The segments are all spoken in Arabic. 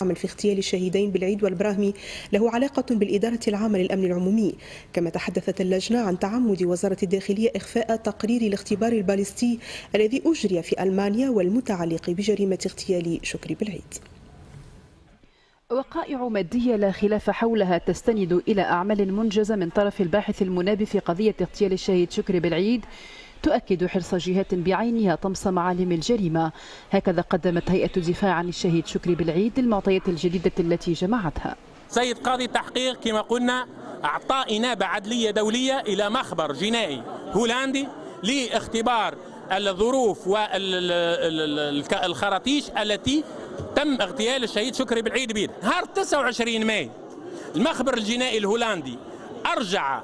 عمل في اغتيال الشهيدين بالعيد والبراهمي له علاقة بالإدارة العامة للأمن العمومي. كما تحدثت اللجنة عن تعمد وزارة الداخلية إخفاء تقرير الاختبار الباليستي الذي أجري في ألمانيا والمتعلق بجريمة اغتيال شكري بالعيد. وقائع مادية لا خلاف حولها تستند إلى أعمال منجزة من طرف الباحث المنابه في قضية اغتيال الشهيد شكري بالعيد تؤكد حرص جهات بعينها طمس معالم الجريمة. هكذا قدمت هيئة الدفاع عن الشهيد شكري بالعيد المعطيات الجديدة التي جمعتها. سيد قاضي التحقيق كما قلنا أعطى إنابة عدلية دولية إلى مخبر جنائي هولندي لاختبار الظروف والخراطيش التي تم اغتيال الشهيد شكري بالعيد بها. نهار 29 ماي المخبر الجنائي الهولندي أرجع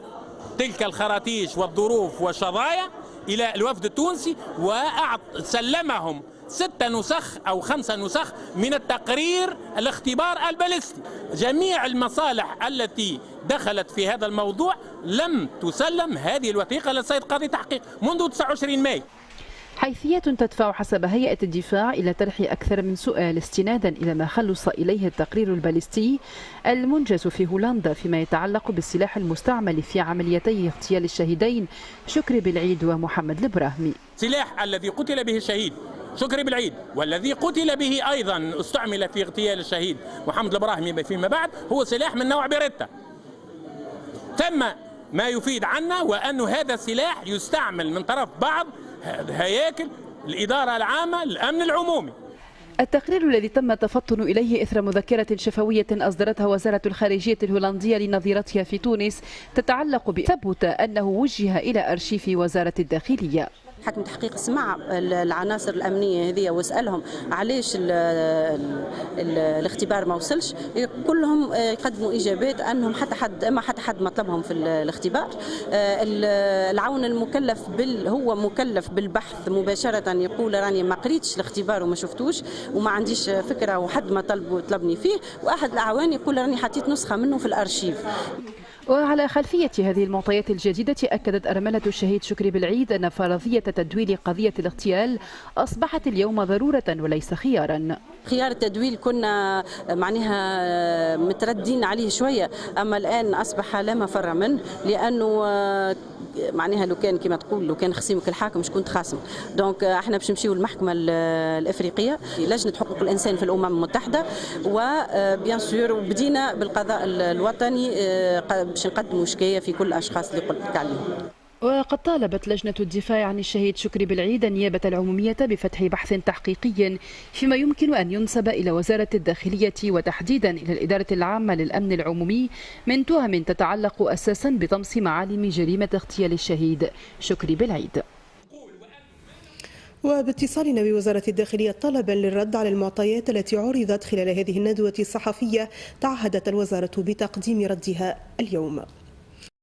تلك الخراطيش والظروف والشظايا إلى الوفد التونسي وسلمهم 6 نسخ أو 5 نسخ من التقرير الاختبار الباليستي. جميع المصالح التي دخلت في هذا الموضوع لم تسلم هذه الوثيقة للسيد قاضي تحقيق منذ 29 ماي. حيثيات تدفع حسب هيئة الدفاع إلى طرح أكثر من سؤال استنادا إلى ما خلص إليه التقرير الباليستي المنجز في هولندا فيما يتعلق بالسلاح المستعمل في عمليتي اغتيال الشهيدين شكري بالعيد ومحمد البراهمي. السلاح الذي قتل به الشهيد شكري بالعيد والذي قتل به أيضا استعمل في اغتيال الشهيد محمد البراهمي فيما بعد هو سلاح من نوع بيريتا. ثم ما يفيد عنا وأن هذا السلاح يستعمل من طرف بعض هياكل الإدارة العامة للأمن العمومي. التقرير الذي تم التفطن إليه إثر مذكرة شفوية أصدرتها وزارة الخارجية الهولندية لنظيرتها في تونس تتعلق بثبوت أنه وجه إلى أرشيف وزارة الداخلية. حكم تحقيق سمع العناصر الامنيه هذه واسالهم علاش الاختبار ما وصلش، كلهم يقدموا اجابات انهم حتى حد ما طلبهم في الاختبار. العون المكلف هو مكلف بالبحث مباشره يقول راني ما قريتش الاختبار وما شفتوش وما عنديش فكره وحد ما طلبني فيه، واحد الاعوان يقول راني حطيت نسخه منه في الارشيف. وعلى خلفية هذه المعطيات الجديدة أكدت أرملة الشهيد شكري بالعيد أن فرضية تدويل قضية الاغتيال أصبحت اليوم ضرورة وليس خيارا. خيار التدويل كنا معناها متردين عليه شوية، أما الآن أصبح لا مفر منه، لأنه معناها لو كان كما تقول لو كان خصيمك الحاكم شكون تخاصم. دونك احنا باش نمشيو للمحكمة الإفريقية لجنة حقوق الإنسان في الأمم المتحدة، وبيان سور بدينا بالقضاء الوطني باش نقدموا شكاية في كل الأشخاص اللي قلت لك عليهم. وقد طالبت لجنة الدفاع عن الشهيد شكري بالعيد النيابة العمومية بفتح بحث تحقيقي فيما يمكن أن ينسب إلى وزارة الداخلية وتحديدا إلى الإدارة العامة للأمن العمومي من تهم تتعلق أساسا بطمس معالم جريمة اغتيال الشهيد شكري بالعيد. وباتصالنا بوزارة الداخلية طلبا للرد على المعطيات التي عرضت خلال هذه الندوة الصحفية تعهدت الوزارة بتقديم ردها اليوم.